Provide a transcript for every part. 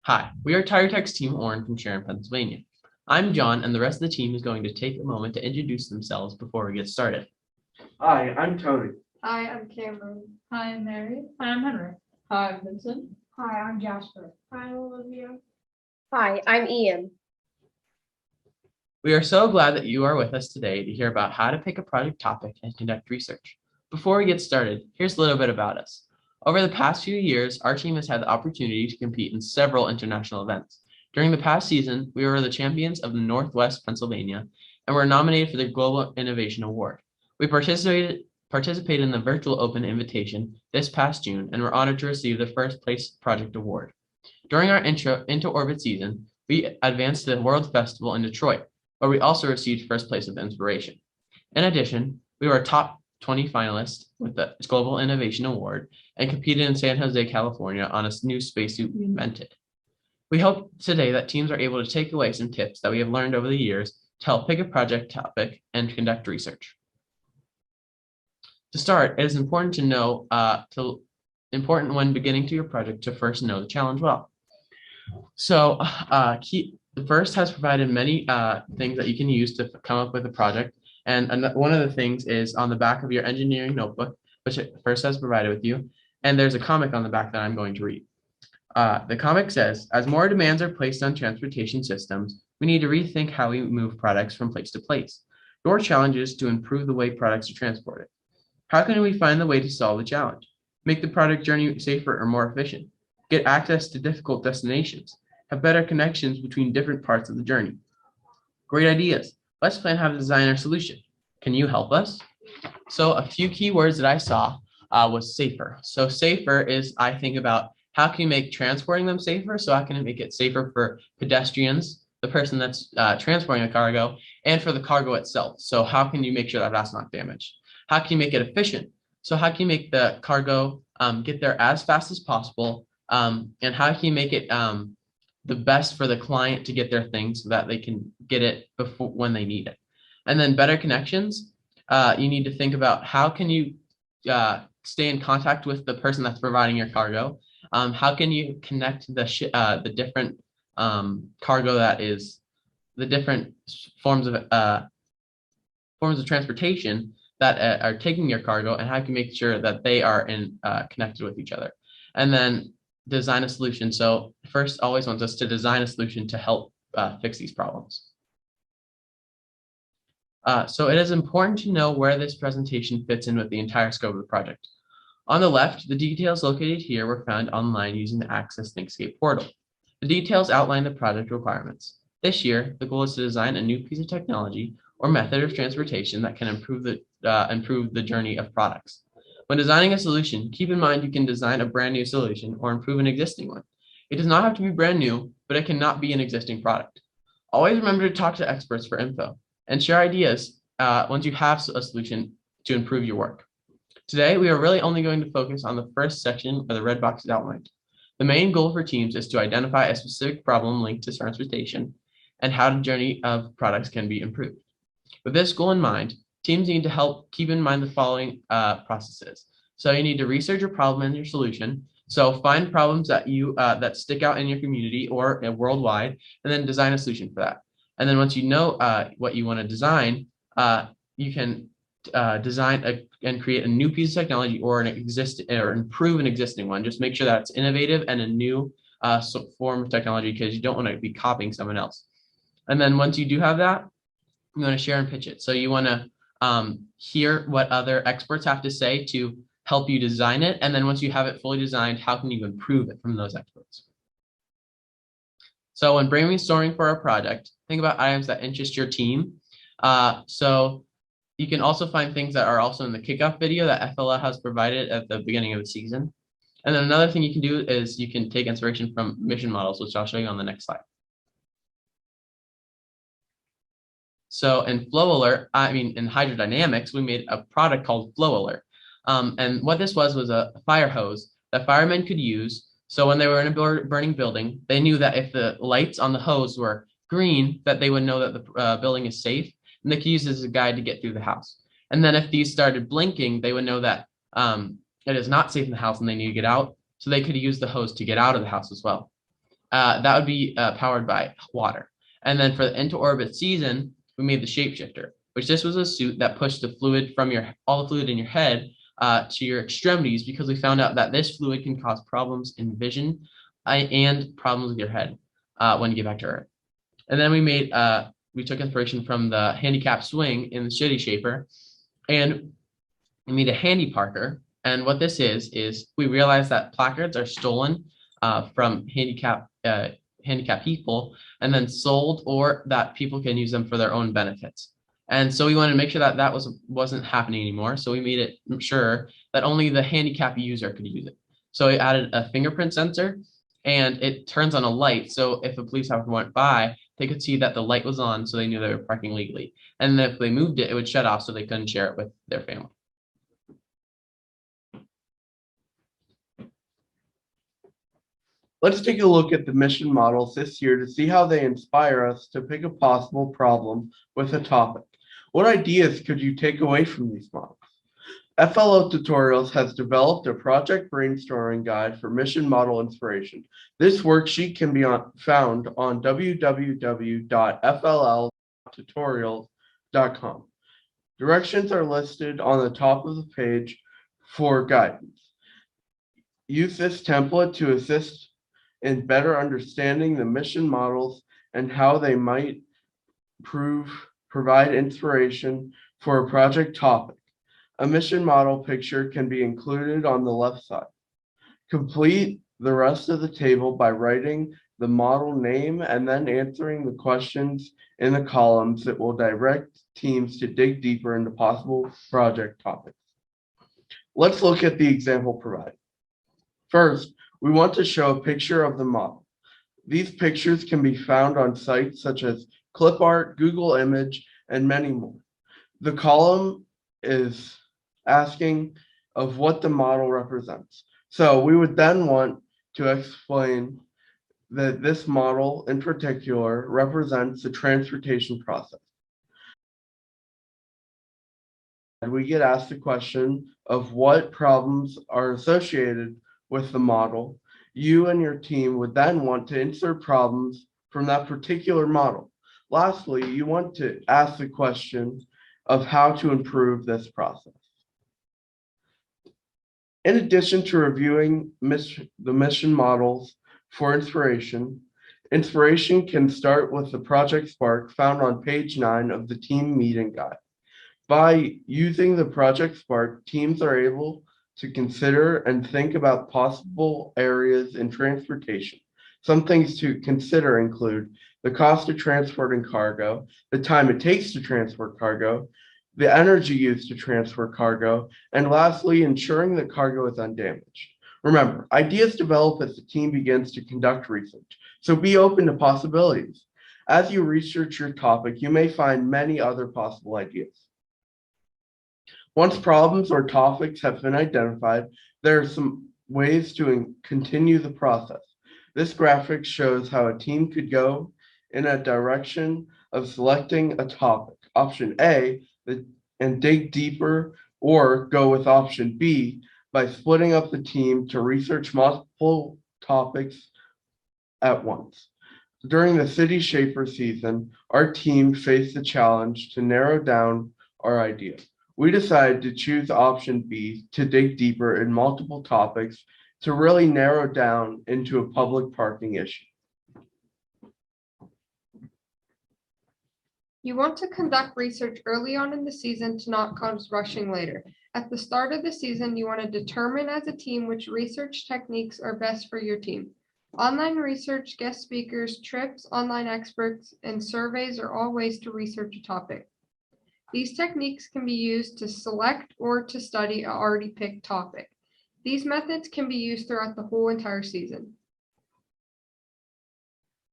Hi, we are Tiger Techs Team Orange from Sharon, Pennsylvania. I'm John, and the rest of the team is going to take a moment to introduce themselves before we get started. Hi, I'm Tony. Hi, I'm Cameron. Hi, I'm Mary. Hi, I'm Henry. Hi, I'm Vincent. Hi, I'm Jasper. Hi, Olivia. Hi, I'm Ian. We are so glad that you are with us today to hear about how to pick a project topic and conduct research. Before we get started, here's a little bit about us. Over the past few years, our team has had the opportunity to compete in several international events. During the past season, we were the champions of the Northwest Pennsylvania and were nominated for the Global Innovation Award. We participated in the Virtual Open Invitation this past June and were honored to receive the first place project award. During our into orbit season, we advanced to the World Festival in Detroit, where we also received first place of inspiration. In addition, we were a top 20 finalist with the Global Innovation Award and competed in San Jose, California on a new spacesuit we invented. We hope today that teams are able to take away some tips that we have learned over the years to help pick a project topic and conduct research. To start, it is important to know important when beginning to your project to first know the challenge well. So the first has provided many things that you can use to come up with a project. And one of the things is on the back of your engineering notebook, which it first has provided with you. And there's a comic on the back that I'm going to read. The comic says, as more demands are placed on transportation systems, we need to rethink how we move products from place to place. Your challenge is to improve the way products are transported. How can we find the way to solve the challenge? Make the product journey safer or more efficient? Get access to difficult destinations? Have better connections between different parts of the journey? Great ideas. Let's plan how to design our solution. Can you help us? So a few key words that I saw was safer. So safer is, I think about how can you make transporting them safer? So how can it make it safer for pedestrians, the person that's transporting the cargo, and for the cargo itself? So how can you make sure that that's not damaged? How can you make it efficient? So how can you make the cargo get there as fast as possible? And how can you make it the best for the client to get their things so that they can get it before when they need it? And then better connections. You need to think about how can you stay in contact with the person that's providing your cargo. How can you connect the different cargo that is the different forms of transportation that are taking your cargo, and how can you make sure that they are connected with each other? And then design a solution. So first always wants us to design a solution to help fix these problems. So it is important to know where this presentation fits in with the entire scope of the project. On the left, the details located here were found online using the Access ThinkScape portal. The details outline the project requirements. This year, the goal is to design a new piece of technology or method of transportation that can improve the journey of products. When designing a solution, keep in mind you can design a brand new solution or improve an existing one. It does not have to be brand new, but it cannot be an existing product. Always remember to talk to experts for info and share ideas once you have a solution to improve your work. Today, we are really only going to focus on the first section where the red box is outlined. The main goal for teams is to identify a specific problem linked to transportation and how the journey of products can be improved. With this goal in mind, teams need to help keep in mind the following processes. So you need to research your problem and your solution. So find problems that that stick out in your community or worldwide, and then design a solution for that. And then once you know what you want to design, you can design and create a new piece of technology or improve an existing one. Just make sure that it's innovative and a new form of technology, because you don't want to be copying someone else. And then once you do have that, you want to share and pitch it. So you want to hear what other experts have to say to help you design it. And then once you have it fully designed, how can you improve it from those experts? So when brainstorming for a project, think about items that interest your team. So you can also find things that are also in the kickoff video that FLA has provided at the beginning of the season. And then another thing you can do is you can take inspiration from mission models, which I'll show you on the next slide. So in in hydrodynamics, we made a product called Flow Alert. And what this was a fire hose that firemen could use. So when they were in a burning building, they knew that if the lights on the hose were green, that they would know that the building is safe, and they could use it as a guide to get through the house. And then if these started blinking, they would know that it is not safe in the house and they need to get out. So they could use the hose to get out of the house as well. that would be powered by water. And then for the into orbit season, we made the shapeshifter, which this was a suit that pushed the fluid from all the fluid in your head to your extremities, because we found out that this fluid can cause problems in vision and problems with your head when you get back to Earth. And then we took inspiration from the handicap swing in the Shitty Shaper, and we made a handy parker. And what this is we realized that placards are stolen from handicap people and then sold, or that people can use them for their own benefits. And so we wanted to make sure that that wasn't happening anymore. So we made it sure that only the handicap user could use it. So we added a fingerprint sensor, and it turns on a light. So if a police officer went by, they could see that the light was on, so they knew they were parking legally. And if they moved it, it would shut off, so they couldn't share it with their family. Let's take a look at the mission models this year to see how they inspire us to pick a possible problem with a topic. What ideas could you take away from these models? FLO Tutorials has developed a project brainstorming guide for mission model inspiration. This worksheet can be found on www.fltutorials.com. Directions are listed on the top of the page for guidance. Use this template to assist in better understanding the mission models and how they might provide inspiration for a project topic. A mission model picture can be included on the left side. Complete the rest of the table by writing the model name and then answering the questions in the columns that will direct teams to dig deeper into possible project topics. Let's look at the example provided. First, we want to show a picture of the model. These pictures can be found on sites such as ClipArt, Google Image, and many more. The column is asking of what the model represents. So we would then want to explain that this model in particular represents the transportation process. We get asked the question of what problems are associated with the model. You and your team would then want to insert problems from that particular model. Lastly, you want to ask the question of how to improve this process. In addition to reviewing the mission models for inspiration can start with the project spark found on page 9 of the team meeting guide. By using the project spark, teams are able to consider and think about possible areas in transportation. Some things to consider include the cost of transporting cargo, the time it takes to transport cargo, the energy used to transfer cargo, and lastly, ensuring that cargo is undamaged. Remember, ideas develop as the team begins to conduct research, so be open to possibilities. As you research your topic, you may find many other possible ideas. Once problems or topics have been identified, there are some ways to continue the process. This graphic shows how a team could go in a direction of selecting a topic, option A, and dig deeper, or go with option B by splitting up the team to research multiple topics at once. During the City Shaper season, our team faced the challenge to narrow down our ideas. We decided to choose option B to dig deeper in multiple topics to really narrow down into a public parking issue. You want to conduct research early on in the season to not cause rushing later. At the start of the season, you want to determine as a team which research techniques are best for your team. Online research, guest speakers, trips, online experts, and surveys are all ways to research a topic. These techniques can be used to select or to study an already picked topic. These methods can be used throughout the whole entire season.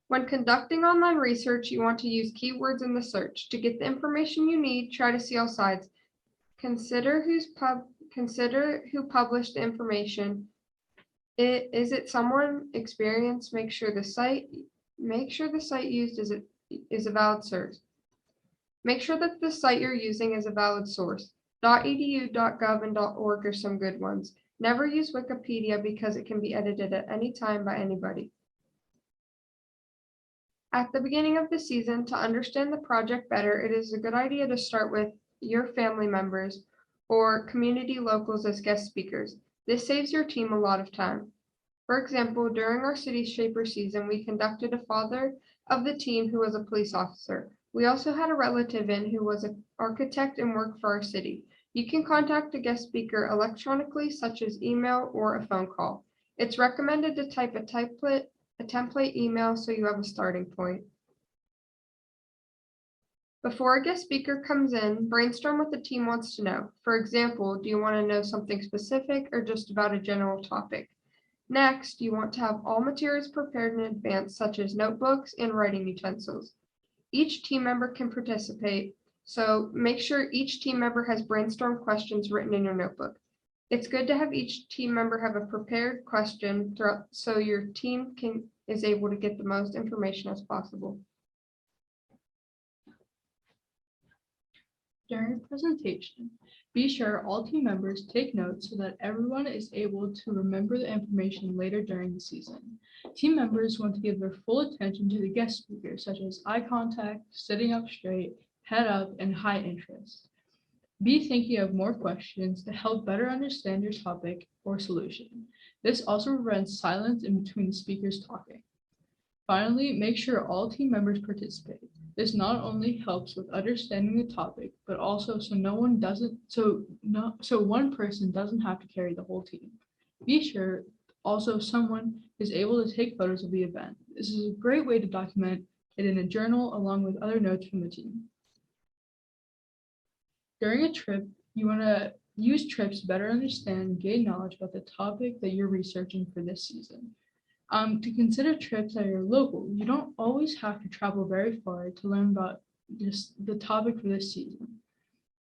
When conducting online research, you want to use keywords in the search. To get the information you need, try to see all sides. Consider who published the information. Is it someone experienced? Make sure the site used is a valid source. Make sure that the site you're using is a valid source. .edu, .gov, and .org are some good ones. Never use Wikipedia because it can be edited at any time by anybody. At the beginning of the season, to understand the project better, it is a good idea to start with your family members or community locals as guest speakers. This saves your team a lot of time. For example, during our City Shaper season, we conducted a father of the team who was a police officer. We also had a relative in who was an architect and worked for our city. You can contact a guest speaker electronically, such as email or a phone call. It's recommended to type a template email so you have a starting point. Before a guest speaker comes in, brainstorm what the team wants to know. For example, do you want to know something specific or just about a general topic? Next, you want to have all materials prepared in advance, such as notebooks and writing utensils. Each team member can participate, so make sure each team member has brainstorm questions written in your notebook. It's good to have each team member have a prepared question so your team is able to get the most information as possible. During a presentation, be sure all team members take notes so that everyone is able to remember the information later during the season. Team members want to give their full attention to the guest speaker, such as eye contact, sitting up straight, head up, and high interest. Be thinking of more questions to help better understand your topic or solution. This also prevents silence in between the speakers talking. Finally, make sure all team members participate. This not only helps with understanding the topic, but also so one person doesn't have to carry the whole team. Be sure also someone is able to take photos of the event. This is a great way to document it in a journal along with other notes from the team. During a trip, you want to use trips to better understand and gain knowledge about the topic that you're researching for this season. To consider trips that are local, you don't always have to travel very far to learn about the topic for this season.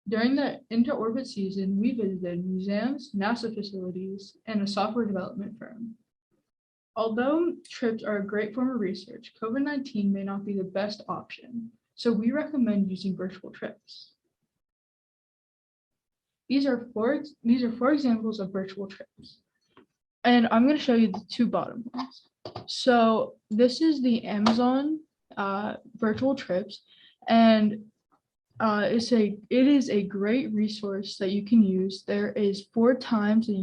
During the inter-orbit season, we visited museums, NASA facilities, and a software development firm. Although trips are a great form of research, COVID-19 may not be the best option, so we recommend using virtual trips. These are four examples of virtual trips. And I'm going to show you the two bottom ones. So this is the Amazon virtual trips, and it is a great resource that you can use. There is 4 times that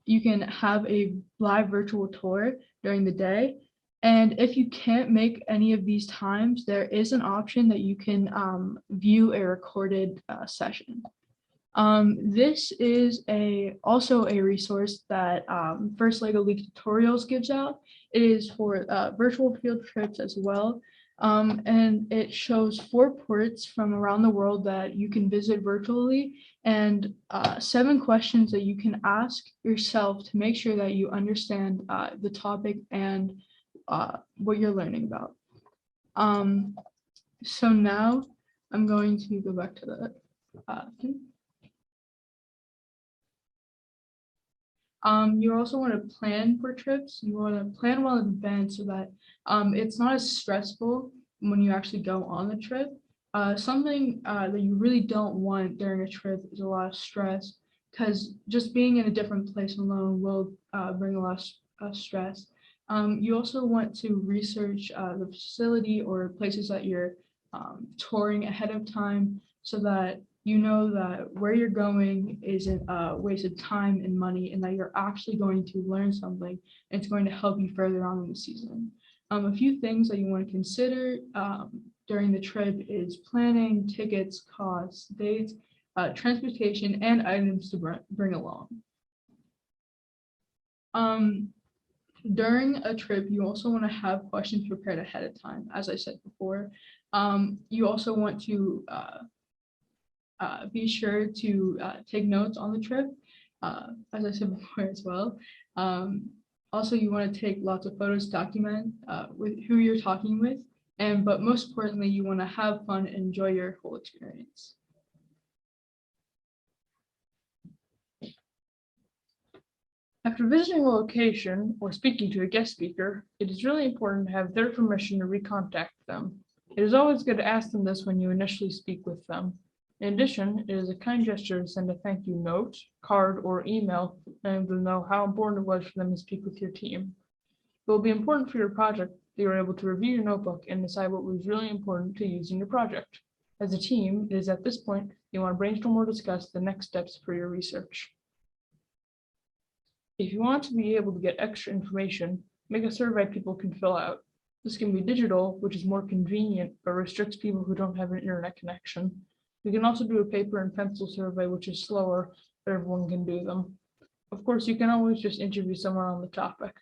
you can have a live virtual tour during the day. And if you can't make any of these times, there is an option that you can view a recorded session. This is also a resource that First LEGO League Tutorials gives out. It is for virtual field trips as well. And it shows 4 ports from around the world that you can visit virtually, and 7 questions that you can ask yourself to make sure that you understand the topic and what you're learning about. So now I'm going to go back to the thing. You also want to plan for trips. You want to plan well in advance so that it's not as stressful when you actually go on the trip. Something that you really don't want during a trip is a lot of stress, because just being in a different place alone will bring a lot of stress. You also want to research the facility or places that you're touring ahead of time, so that you know that where you're going isn't a waste of time and money, and that you're actually going to learn something, and it's going to help you further on in the season. A few things that you want to consider during the trip is planning, tickets, costs, dates, transportation, and items to bring along. During a trip, you also want to have questions prepared ahead of time. As I said before, you also want to be sure to take notes on the trip, as I said before as well. Also, you want to take lots of photos to document with who you're talking with, but most importantly, you want to have fun and enjoy your whole experience. After visiting a location or speaking to a guest speaker, it is really important to have their permission to recontact them. It is always good to ask them this when you initially speak with them. In addition, it is a kind gesture to send a thank you note, card, or email, letting them know how important it was for them to speak with your team. It will be important for your project that you were able to review your notebook and decide what was really important to use in your project. As a team, it is at this point you want to brainstorm or discuss the next steps for your research. If you want to be able to get extra information, make a survey people can fill out. This can be digital, which is more convenient, but restricts people who don't have an internet connection. We can also do a paper and pencil survey, which is slower, but everyone can do them. Of course, you can always just interview someone on the topic.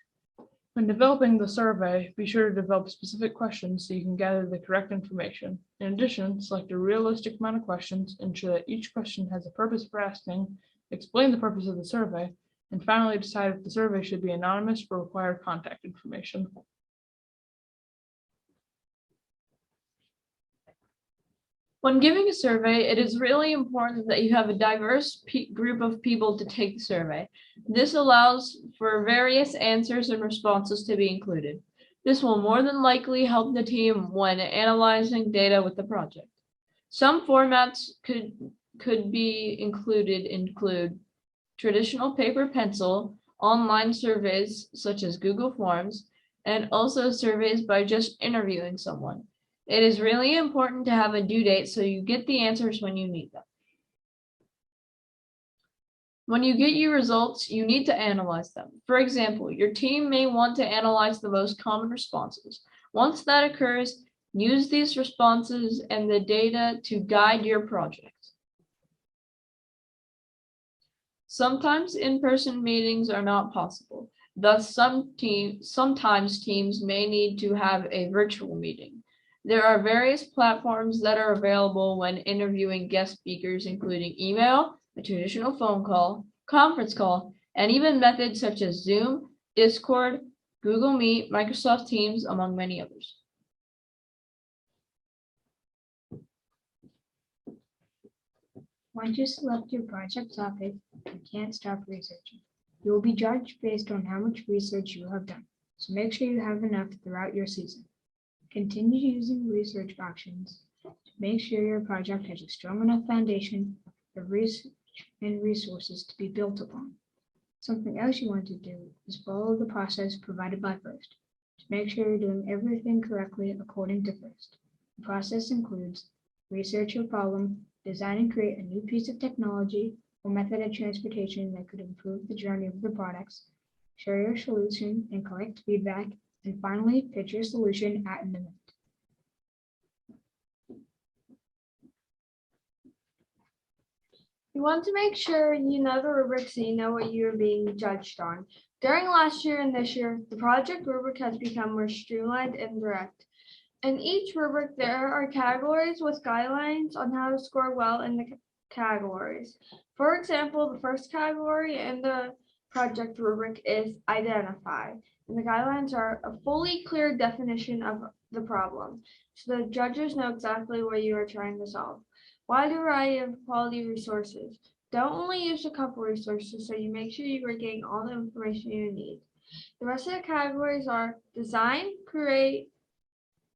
When developing the survey, be sure to develop specific questions so you can gather the correct information. In addition, select a realistic amount of questions, ensure that each question has a purpose for asking, explain the purpose of the survey, and finally decide if the survey should be anonymous or require contact information. When giving a survey, it is really important that you have a diverse group of people to take the survey. This allows for various answers and responses to be included. This will more than likely help the team when analyzing data with the project. Some formats could be include traditional paper pencil, online surveys such as Google Forms, and also surveys by just interviewing someone. It is really important to have a due date so you get the answers when you need them. When you get your results, you need to analyze them. For example, your team may want to analyze the most common responses. Once that occurs, use these responses and the data to guide your project. Sometimes in-person meetings are not possible. Thus, sometimes teams may need to have a virtual meeting. There are various platforms that are available when interviewing guest speakers, including email, a traditional phone call, conference call, and even methods such as Zoom, Discord, Google Meet, Microsoft Teams, among many others. Once you select your project topic, you can't stop researching. You will be judged based on how much research you have done, so make sure you have enough throughout your season. Continue using research options to make sure your project has a strong enough foundation of research and resources to be built upon. Something else you want to do is follow the process provided by FIRST to make sure you're doing everything correctly according to FIRST. The process includes research your problem, design and create a new piece of technology or method of transportation that could improve the journey of the products, share your solution and collect feedback, and finally, pitch your solution at an event. You want to make sure you know the rubric so you know what you are being judged on. During last year and this year, the project rubric has become more streamlined and direct. In each rubric, there are categories with guidelines on how to score well in the categories. For example, the first category in the project rubric is identify, and the guidelines are a fully clear definition of the problem, so the judges know exactly what you are trying to solve. Wide variety of quality resources. Don't only use a couple resources, so you make sure you are getting all the information you need. The rest of the categories are design, create,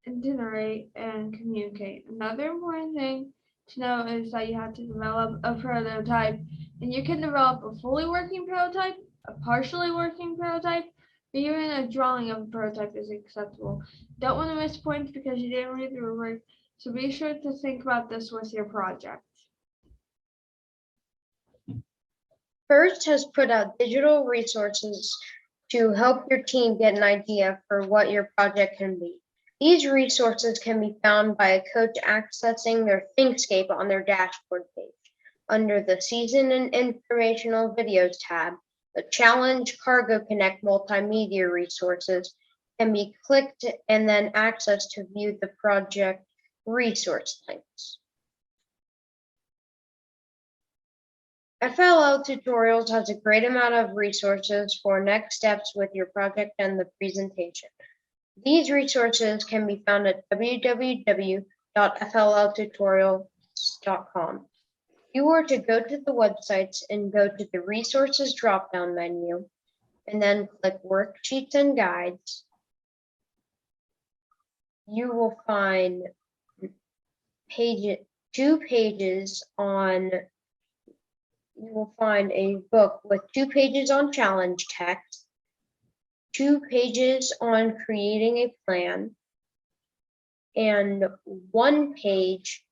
iterate, and communicate. Another important thing to know is that you have to develop a prototype, and you can develop a fully working prototype, a partially working prototype, or even a drawing of a prototype is acceptable. Don't want to miss points because you didn't read the rubric, so be sure to think about this with your project. FIRST has put out digital resources to help your team get an idea for what your project can be. These resources can be found by a coach accessing their Thinkscape on their dashboard page. Under the Season and Informational Videos tab, the Challenge Cargo Connect multimedia resources can be clicked and then accessed to view the project resource links. FLL Tutorials has a great amount of resources for next steps with your project and the presentation. These resources can be found at www.flltutorials.com. If you were to go to the websites and go to the resources drop-down menu and then click worksheets and guides, you will find you will find a book with 2 pages on challenge text 2 pages on creating a plan, and 1 page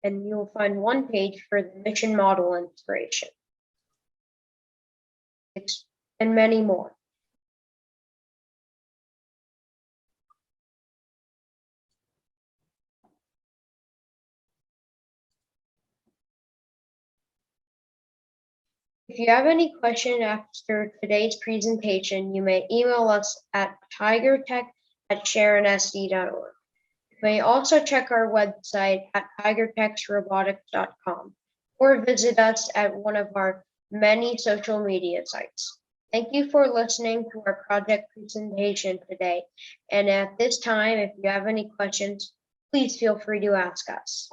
and you'll find 1 page for the mission model inspiration, and many more. If you have any question after today's presentation, you may email us at tigertech@sharonsd.org. You may also check our website at tigertechsrobotics.com or visit us at one of our many social media sites. Thank you for listening to our project presentation today. And at this time, if you have any questions, please feel free to ask us.